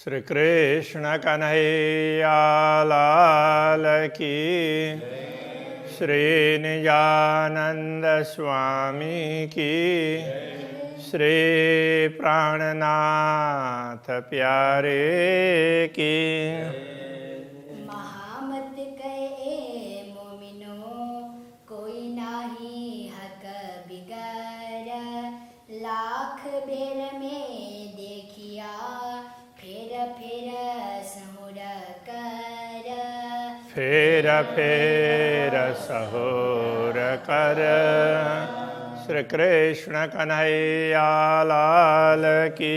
श्री कृष्ण कन्हैया लाल की, श्री निजानंद स्वामी की, श्री प्राणनाथ प्यारे की। महामत कहे मोमिनो कोई नाही हक बिगर, लाख बेर में देखिया फेर फेर सहुर कर। फेर फेर सहुर कर। श्री कृष्ण कन्हैया लाल की।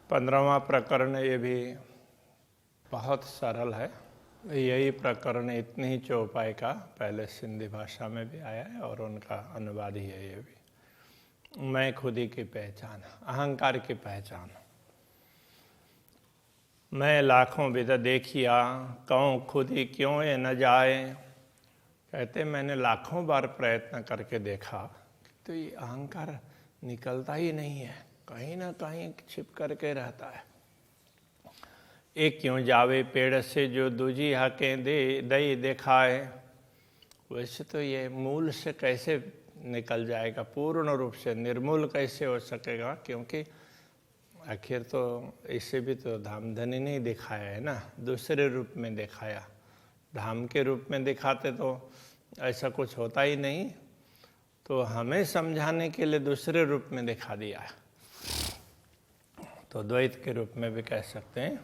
15वां प्रकरण ये भी बहुत सरल है। यही प्रकरण इतनी ही चौपाई का पहले सिंधी भाषा में भी आया है और उनका अनुवाद ही है ये भी। मैं खुदी की पहचान, अहंकार की पहचान। मैं लाखों विध देखिया, कहूँ खुदी क्यों ये न जाए। कहते मैंने लाखों बार प्रयत्न करके देखा तो ये अहंकार निकलता ही नहीं है, कहीं ना कहीं छिप करके रहता है। एक क्यों जावे पेड़ से जो दूजी हकें दई दिखाए। वैसे तो ये मूल से कैसे निकल जाएगा, पूर्ण रूप से निर्मूल कैसे हो सकेगा, क्योंकि आखिर तो इसे भी तो धामधनी नहीं दिखाया है ना, दूसरे रूप में दिखाया। धाम के रूप में दिखाते तो ऐसा कुछ होता ही नहीं, तो हमें समझाने के लिए दूसरे रूप में दिखा दिया है। तो द्वैत के रूप में भी कह सकते हैं।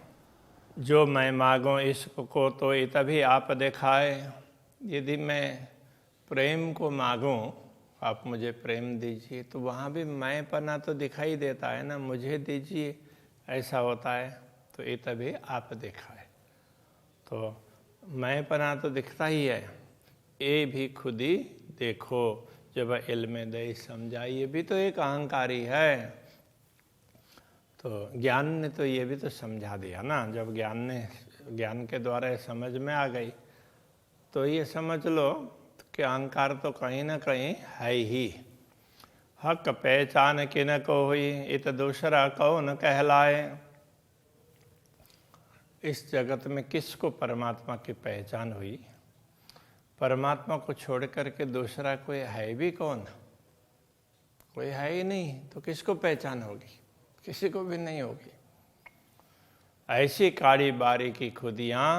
जो मैं मांगूं इश्क को तो ये तभी आप दिखाए। यदि मैं प्रेम को मांगूं, आप मुझे प्रेम दीजिए, तो वहाँ भी मैं पना तो दिखाई देता है ना, मुझे दीजिए ऐसा होता है, तो ये तभी आप दिखाए। तो मैं पना तो दिखता ही है, ये भी खुद ही देखो जब इल्म दे समझाइए, भी तो एक अहंकारी है। तो ज्ञान ने तो ये भी तो समझा दिया ना, जब ज्ञान के द्वारा ये समझ में आ गई, तो ये समझ लो कि अहंकार तो कहीं ना कहीं है ही। हक पहचान किन को हुई, इत दूसरा कौन कहलाए। इस जगत में किसको परमात्मा की पहचान हुई? परमात्मा को छोड़ करके दूसरा कोई है भी कौन? कोई है ही नहीं, तो किसको पहचान होगी? किसी को भी नहीं होगी। ऐसी काड़ी बारी की खुदियाँ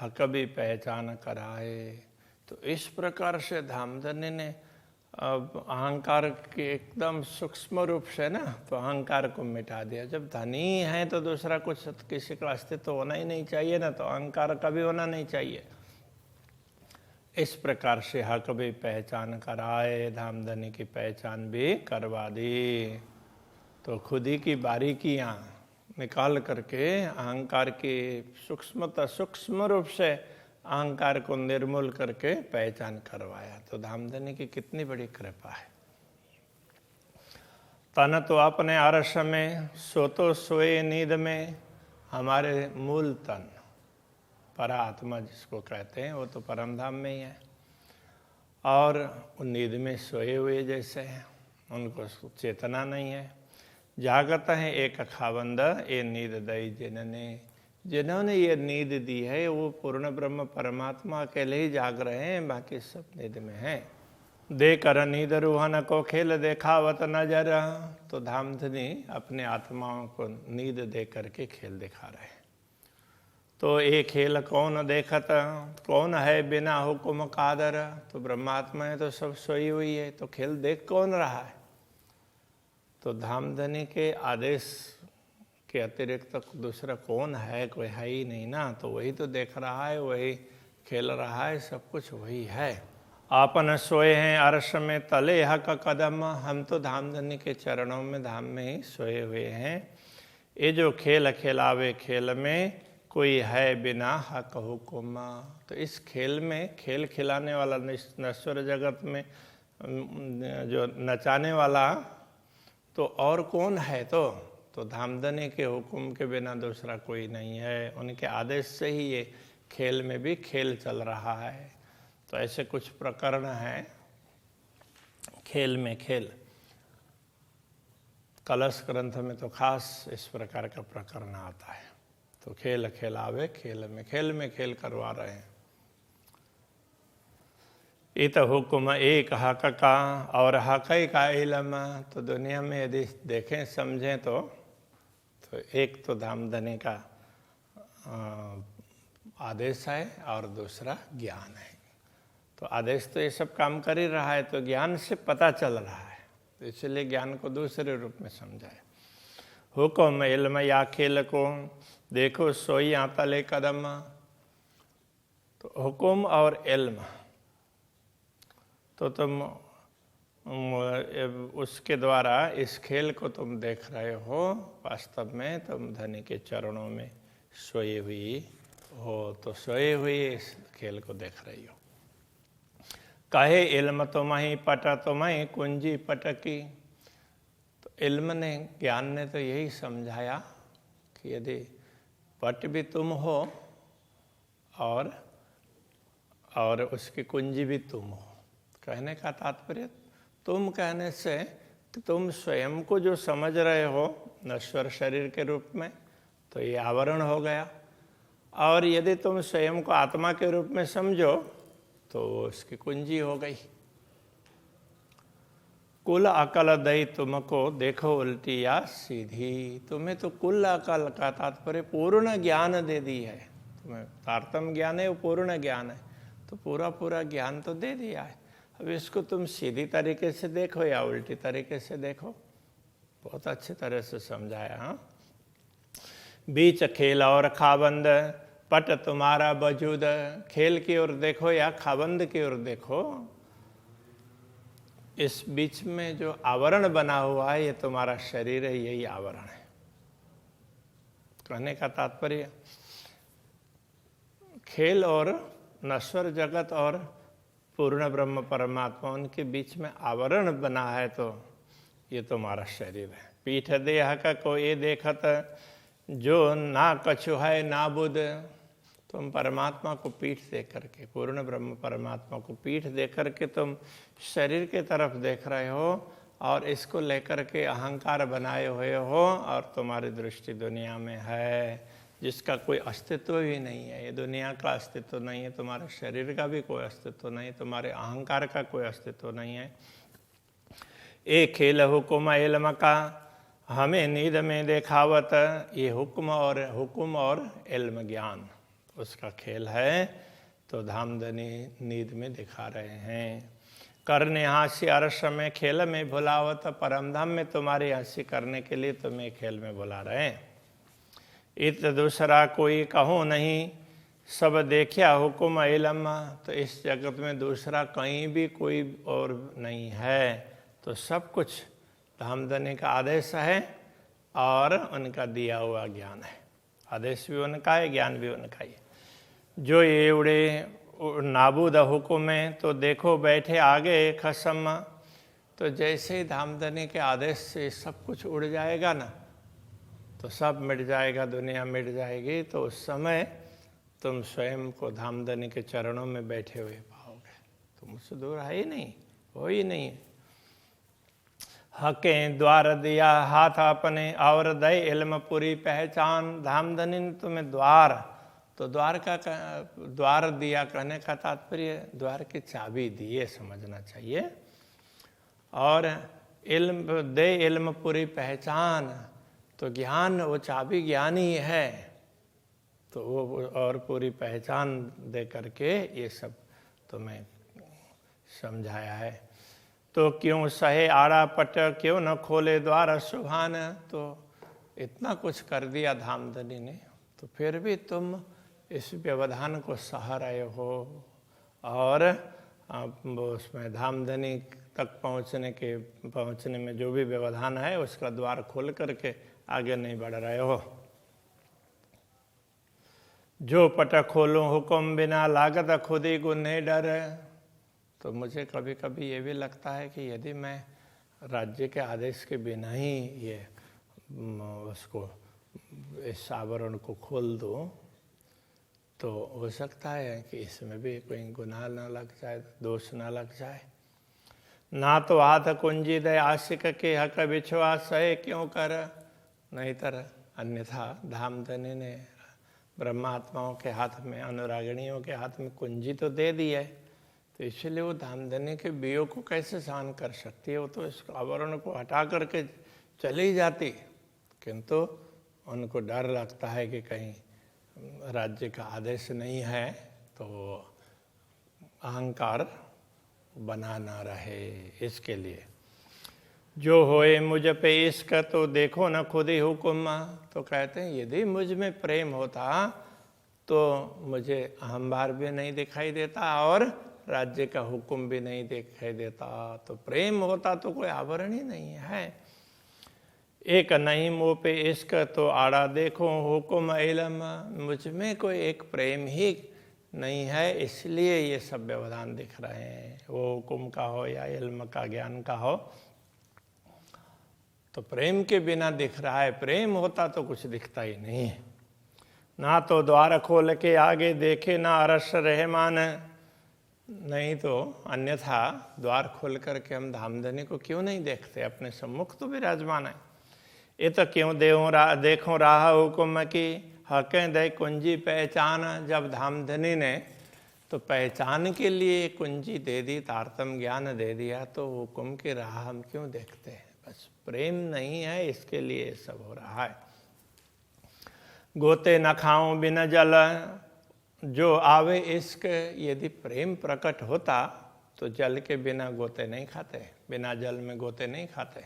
हक भी पहचान कराए। तो इस प्रकार से धामधनी ने अब अहंकार के एकदम सूक्ष्म रूप से ना, तो अहंकार को मिटा दिया। जब धनी है तो दूसरा कुछ किसी का अस्तित्व होना ही नहीं चाहिए ना, तो अहंकार कभी होना नहीं चाहिए। इस प्रकार से हक भी पहचान कराए, धामधनी की पहचान भी करवा दी। तो खुद ही की बारीकियाँ निकाल करके अहंकार की सूक्ष्म रूप से अहंकार को निर्मूल करके पहचान करवाया। तो धामधनी की कितनी बड़ी कृपा है। तन तो अपने अरस में, सो तो सोए नींद में। हमारे मूल तन परात्मा जिसको कहते हैं, वो तो परम धाम में ही है, और नींद में सोए हुए जैसे हैं, उनको चेतना नहीं है। जागत है एक खावंद, ये नींद दई जिन्होंने ये नींद दी है वो पूर्ण ब्रह्म परमात्मा अकेले ही जाग रहे हैं, बाकी सब नींद में हैं। दे कर नींद रूहन को खेल देखावत नजर। तो धामधनी अपने आत्माओं को नींद दे करके खेल दिखा रहे हैं। तो ये खेल कौन देखत, कौन है बिना हुक्म कादर। तो ब्रह्मात्मा है तो सब सोई हुई है, तो खेल देख कौन रहा है? तो धामधनी के आदेश के अतिरिक्त तो दूसरा कौन है? कोई है ही नहीं ना। तो वही तो देख रहा है, वही खेल रहा है, सब कुछ वही है। आपन सोए हैं अर्श में तले हक कदम। हम तो धामधनी के चरणों में धाम में ही सोए हुए हैं। ये जो खेल खिलावे खेल में, कोई है बिना हक हुक्म। तो इस खेल में, खेल खिलाने वाला नश्वर जगत में जो नचाने वाला, तो और कौन है? तो धामधनी के हुक्म के बिना दूसरा कोई नहीं है। उनके आदेश से ही ये खेल में भी खेल चल रहा है। तो ऐसे कुछ प्रकरण हैं खेल में खेल। कलश ग्रंथ में तो खास इस प्रकार का प्रकरण आता है। तो खेल खेलावे खेल में खेल करवा रहे हैं। इत हुक्म एक हक का और हक का इलम। तो दुनिया में यदि देखें समझें तो एक तो धामधनी का आदेश है और दूसरा ज्ञान है। तो आदेश तो ये सब काम कर ही रहा है, तो ज्ञान से पता चल रहा है, तो इसलिए ज्ञान को दूसरे रूप में समझाए। हुक्म इल्म या खेल को देखो सोई तले कदम। तो हुक्म और इल्म तो तुम उसके द्वारा इस खेल को तुम देख रहे हो, वास्तव में तुम धनी के चरणों में सोई हुई हो, तो सोए हुए इस खेल को देख रही हो। कहे इल्म तुम्हें पट तुम्हें कुंजी पटकी। तो इल्म ने, ज्ञान ने तो यही समझाया कि यदि पट भी तुम हो और उसकी कुंजी भी तुम हो। कहने का तात्पर्य, तुम कहने से कि तुम स्वयं को जो समझ रहे हो नश्वर शरीर के रूप में, तो ये आवरण हो गया। और यदि तुम स्वयं को आत्मा के रूप में समझो तो उसकी कुंजी हो गई। कुल अकल दई तुमको देखो उल्टी या सीधी। तुम्हें तो कुल अकल का तात्पर्य पूर्ण ज्ञान दे दी है। तुम्हें तारतम ज्ञान है, वो पूर्ण ज्ञान है, तो पूरा ज्ञान तो दे दिया है। अब इसको तुम सीधी तरीके से देखो या उल्टी तरीके से देखो। बहुत अच्छी तरह से समझाया। हाँ, बीच खेल और खाबंद पट तुम्हारा वजूद। खेल की ओर देखो या खाबंद की ओर देखो, इस बीच में जो आवरण बना हुआ है ये तुम्हारा शरीर है, यही आवरण है। कहने का तात्पर्य, खेल और नश्वर जगत और पूर्ण ब्रह्म परमात्मा, उनके बीच में आवरण बना है, तो ये तुम्हारा शरीर है। पीठ देह का को ये देखत जो ना कछु है ना बुध। तुम परमात्मा को पीठ दे करके, पूर्ण ब्रह्म परमात्मा को पीठ दे करके तुम शरीर के तरफ देख रहे हो और इसको लेकर के अहंकार बनाए हुए हो, और तुम्हारी दृष्टि दुनिया में है जिसका कोई अस्तित्व ही नहीं है। ये दुनिया का अस्तित्व नहीं है, तुम्हारे शरीर का भी कोई अस्तित्व नहीं, तुम्हारे अहंकार का कोई अस्तित्व नहीं है। एक खेल हुक्म इल्म का हमें नींद में देखावत। ये हुक्म और इल्म ज्ञान उसका खेल है, तो धामधनी नींद में दिखा रहे हैं। करने हास्य अर्श में खेल में भुलावत। परम धाम में तुम्हारी हंसी करने के लिए तुम्हें खेल में बुला रहे हैं। इत दूसरा कोई कहो नहीं सब देखिया हुक्म इल्म। तो इस जगत में दूसरा कहीं भी कोई और नहीं है, तो सब कुछ धामधनी का आदेश है और उनका दिया हुआ ज्ञान है। आदेश भी उनका है, ज्ञान भी उनका ही है। जो ये उड़े नाबूद हुक्म है, तो देखो बैठे आगे खसम। तो जैसे ही धामधनी के आदेश से सब कुछ उड़ जाएगा ना, तो सब मिट जाएगा, दुनिया मिट जाएगी, तो उस समय तुम स्वयं को धामधनी के चरणों में बैठे हुए पाओगे। तुम उससे दूर है ही नहीं, हो ही नहीं। हकें द्वार दिया हाथ अपने और दे इल्म पूरी पहचान। धामधनी ने तुम्हें द्वार, तो द्वार दिया कहने का तात्पर्य द्वार की चाबी दी, ये समझना चाहिए। और इल्म दे इल्म पूरी पहचान, तो ज्ञान, वो चाबी ज्ञान ही है, तो वो और पूरी पहचान दे करके ये सब तुम्हें समझाया है। तो क्यों सहे आड़ा पट क्यों न खोले द्वार सुभान। तो इतना कुछ कर दिया धामधनी ने, तो फिर भी तुम इस व्यवधान को सह रहे हो, और उसमें धामधनी तक पहुँचने में जो भी व्यवधान है उसका द्वार खोल करके आगे नहीं बढ़ रहे हो। जो पट खोलूं हुक्म बिना लागत खुद ही गुन्हे डर। तो मुझे कभी कभी ये भी लगता है कि यदि मैं राज्य के आदेश के बिना ही ये उसको, इस आवरण को खोल दूं, तो हो सकता है कि इसमें भी कोई गुनाह ना लग जाए, दोष ना लग जाए। ना तो हाथ कुंजी दे आशिक के हक विश्वास है क्यों कर, नहीं तर अन्यथा धामधनी ने ब्रह्मात्माओं के हाथ में, अनुरागिणियों के हाथ में कुंजी तो दे दी है, तो इसलिए वो धामधनी के वियोग को कैसे सहन कर सकती है। वो तो इस आवरण को हटा करके चली जाती, किंतु उनको डर लगता है कि कहीं राज्य का आदेश नहीं है तो अहंकार बना ना रहे, इसके लिए। जो होए मुझ पे इश्क तो देखो न खुद ही हुक्म, तो कहते हैं यदि मुझ में प्रेम होता तो मुझे अहंभार भी नहीं दिखाई देता और राज्य का हुक्म भी नहीं दिखाई देता। तो प्रेम होता तो कोई आवरण ही नहीं है। एक नहीं मुँह पे इश्क तो आड़ा देखो हुक्म इल्म, मुझ में कोई एक प्रेम ही नहीं है, इसलिए ये सब व्यवधान दिख रहे हैं, वो हुक्म का हो या इल्म का, ज्ञान का हो, तो प्रेम के बिना दिख रहा है। प्रेम होता तो कुछ दिखता ही नहीं है। ना तो द्वार खोल के आगे देखे ना अरस रहमान, नहीं तो अन्यथा द्वार खोल करके हम धामधनी को क्यों नहीं देखते, अपने सम्मुख तो विराजमान है। ये तो क्यों देखो राह हुक्म की हकें दे कुंजी पहचान, जब धामधनी ने तो पहचान के लिए कुंजी दे दी, तारतम ज्ञान दे दिया, तो हुक्म की राह हम क्यों देखते हैं। बस प्रेम नहीं है, इसके लिए सब हो रहा है। गोते न खाऊं बिना जल जो आवे इश्क, यदि प्रेम प्रकट होता तो जल के बिना गोते नहीं खाते, बिना जल में गोते नहीं खाते।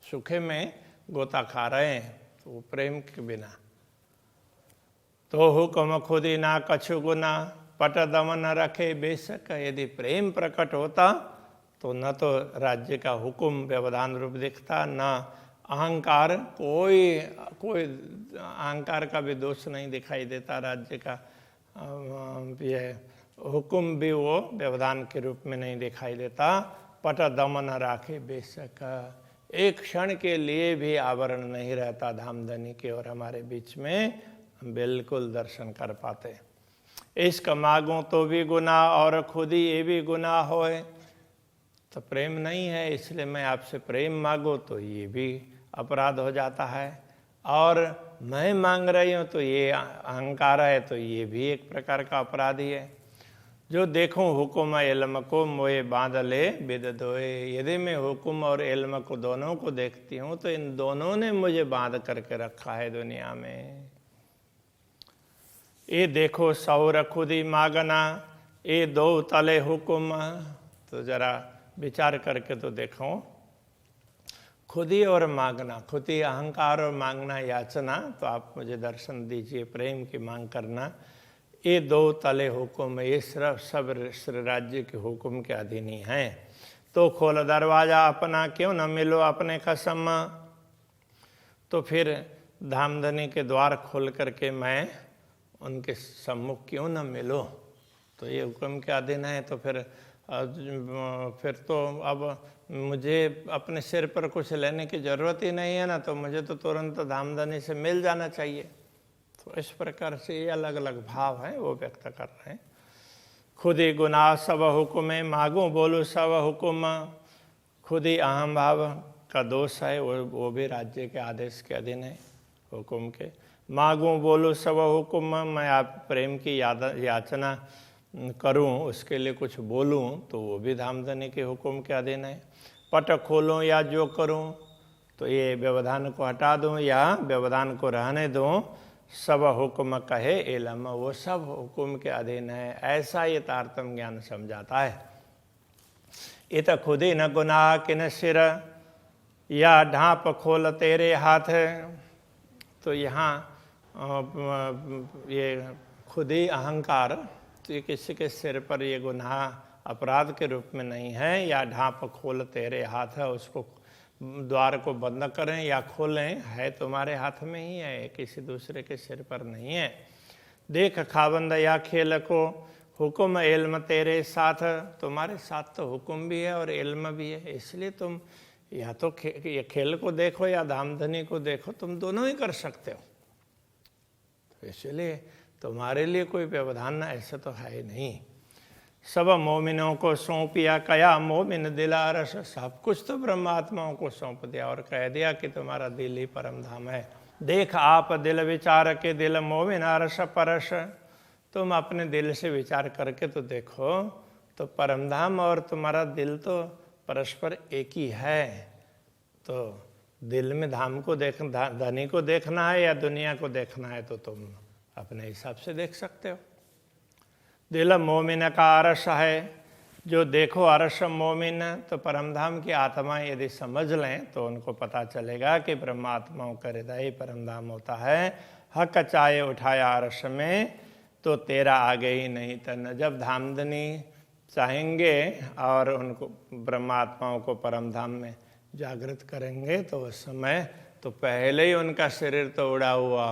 सूखे में गोता खा रहे हैं तो वो प्रेम के बिना। तो हुक्म खुद ही ना कछु गुना पट दमन रखे बेशक, यदि प्रेम प्रकट होता तो न तो राज्य का हुक्म व्यवधान रूप दिखता, न अहंकार, कोई अहंकार का भी दोष नहीं दिखाई देता, राज्य का ये हुक्म भी वो व्यवधान के रूप में नहीं दिखाई देता। पट दमन राखे बेशक, एक क्षण के लिए भी आवरण नहीं रहता धामधनी के और हमारे बीच में, हम बिल्कुल दर्शन कर पाते। इश्क मांगो तो भी गुनाह और खुद ही ये भी गुनाह होए, तो प्रेम नहीं है इसलिए मैं आपसे प्रेम मांगो तो ये भी अपराध हो जाता है, और मैं मांग रही हूँ तो ये अहंकार है, तो ये भी एक प्रकार का अपराध ही है। जो देखूं हुक्म इल्म को मोए बांध ले बिद दोए, यदि मैं हुक्म और इल्म को दोनों को देखती हूँ तो इन दोनों ने मुझे बांध करके रखा है दुनिया में। ये देखो सौर खुदी मागना ये दो तले हुक्म, तो जरा विचार करके तो देखो, खुदी और मांगना, खुदी अहंकार और मांगना याचना, तो आप मुझे दर्शन दीजिए, प्रेम की मांग करना, ये दो तले हुक्म, ये सिर्फ सब श्री राज्य के हुक्म के अधीन ही हैं। तो खोल दरवाजा अपना क्यों न मिलो अपने कसम, तो फिर धामधनी के द्वार खोल करके मैं उनके सम्मुख क्यों न मिलो, तो ये हुक्म के अधीन है। तो फिर तो अब मुझे अपने सिर पर कुछ लेने की जरूरत ही नहीं है ना, तो मुझे तो तुरंत धामधनी से मिल जाना चाहिए। तो इस प्रकार से ये अलग अलग भाव है वो व्यक्त कर रहे हैं। खुद ही गुनाह सब हुक्म मांगू बोलू सब हुक्म, खुद ही अहम भाव का दोष है, वो भी राज्य के आदेश के अधीन है, हुक्म के। मांगू बोलू सब हुक्म, मैं आप प्रेम की याचना करूं, उसके लिए कुछ बोलूं, तो वो भी धामधनी के हुक्म के अधीन है। पट खोलूं या जो करूं, तो ये व्यवधान को हटा दूं या व्यवधान को रहने दूं, सब हुक्म कहे इल्म, वो सब हुक्म के अधीन है, ऐसा ये तारतम ज्ञान समझाता है। ये तो खुद ही न गुनाह किन सिर या ढांप खोल तेरे हाथ, तो यहाँ ये खुद ही अहंकार, तो ये किसी के सिर पर ये गुनाह अपराध के रूप में नहीं है। या ढांप खोल तेरे हाथ है, उसको द्वार को बंद करें या खोलें, है तुम्हारे हाथ में ही है, किसी दूसरे के सिर पर नहीं है। देख खाबंद या खेल को हुक्म इल्म तेरे साथ, तुम्हारे साथ तो हुक्म भी है और इल्म भी है, इसलिए तुम या तो ये खेल को देखो या धामधनी को देखो, तुम दोनों ही कर सकते हो। तो इसलिए तुम्हारे लिए कोई व्यवधान ऐसा तो है ही नहीं। सब मोमिनों को सौंपिया कया मोमिन दिला रस, सब कुछ तो ब्रह्मात्माओं को सौंप दिया और कह दिया कि तुम्हारा दिल ही परम धाम है। देख आप दिल विचार के दिल मोमिन रस परस, तुम अपने दिल से विचार करके तो देखो, तो परम धाम और तुम्हारा दिल तो परस्पर एक ही है। तो दिल में धाम को धनी को देखना है या दुनिया को देखना है, तो तुम अपने हिसाब से देख सकते हो। दिल मोमिन का अरस है, जो देखो अरस मोमिन, तो परमधाम की आत्मा यदि समझ लें तो उनको पता चलेगा कि ब्रह्मात्माओं का हृदय ही परमधाम होता है। हक चाहे उठाया अरस में, तो तेरा आगे ही नहीं तन। जब धामधनी चाहेंगे और उनको ब्रह्मात्माओं को परमधाम में जागृत करेंगे, तो उस समय तो पहले ही उनका शरीर तो उड़ा हुआ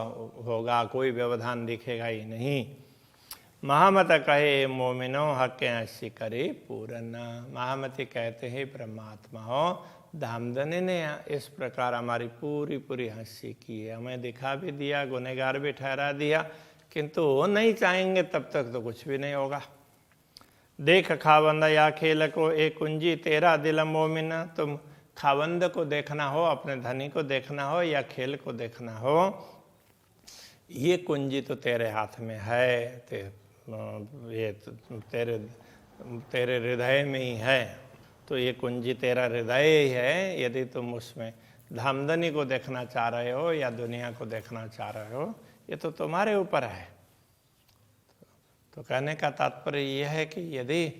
होगा, कोई व्यवधान दिखेगा ही नहीं। महामत कहे मोमिनो हक ऐसी करे पूरन। महामती कहते हैं ब्रह्मात्मा हो, धामधनी ने इस प्रकार हमारी पूरी पूरी हंसी की है, हमें दिखा भी दिया, गुनहगार भी ठहरा दिया, किंतु वो नहीं चाहेंगे तब तक तो कुछ भी नहीं होगा। देख खावंद या खेल को एक कुंजी तेरा दिल मोमिन, तुम खावंद को देखना हो, अपने धनी को देखना हो या खेल को देखना हो, ये कुंजी तो तेरे हाथ में है, ये तेरे हृदय में ही है। तो ये कुंजी तेरा हृदय ही है। यदि तुम उसमें धामधनी को देखना चाह रहे हो या दुनिया को देखना चाह रहे हो, ये तो तुम्हारे ऊपर है। तो कहने का तात्पर्य यह है कि यदि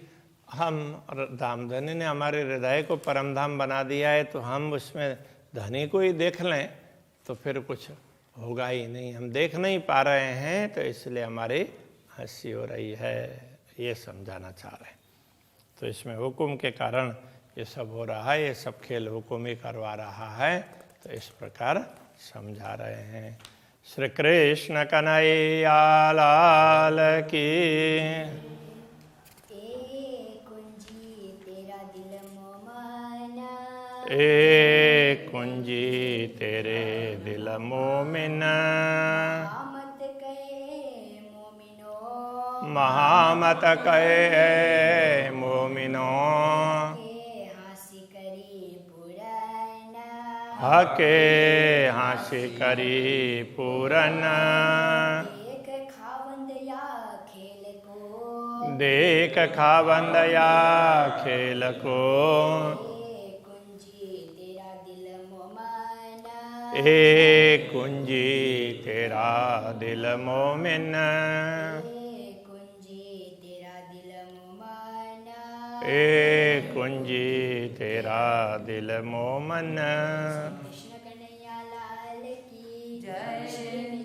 हम धामधनी ने हमारे हृदय को परमधाम बना दिया है, तो हम उसमें धनी को ही देख लें तो फिर कुछ होगा ही नहीं। हम देख नहीं पा रहे हैं, तो इसलिए हमारी हंसी हो रही है, ये समझाना चाह रहे हैं। तो इसमें हुक्म के कारण ये सब हो रहा है, ये सब खेल हुक्म ही करवा रहा है, तो इस प्रकार समझा रहे हैं। श्री कृष्ण कन्हैया लाल की। ए कुंजी तेरे दिल मोमिन, महामत कहे मोमिनो, हके हासि करी पूरन। देख खावंद या खेल को, ए कुंजी तेरा दिल मोमिन, ए कुंजी तेरा दिल मोमन। कृष्ण कन्हैया लाल की जय।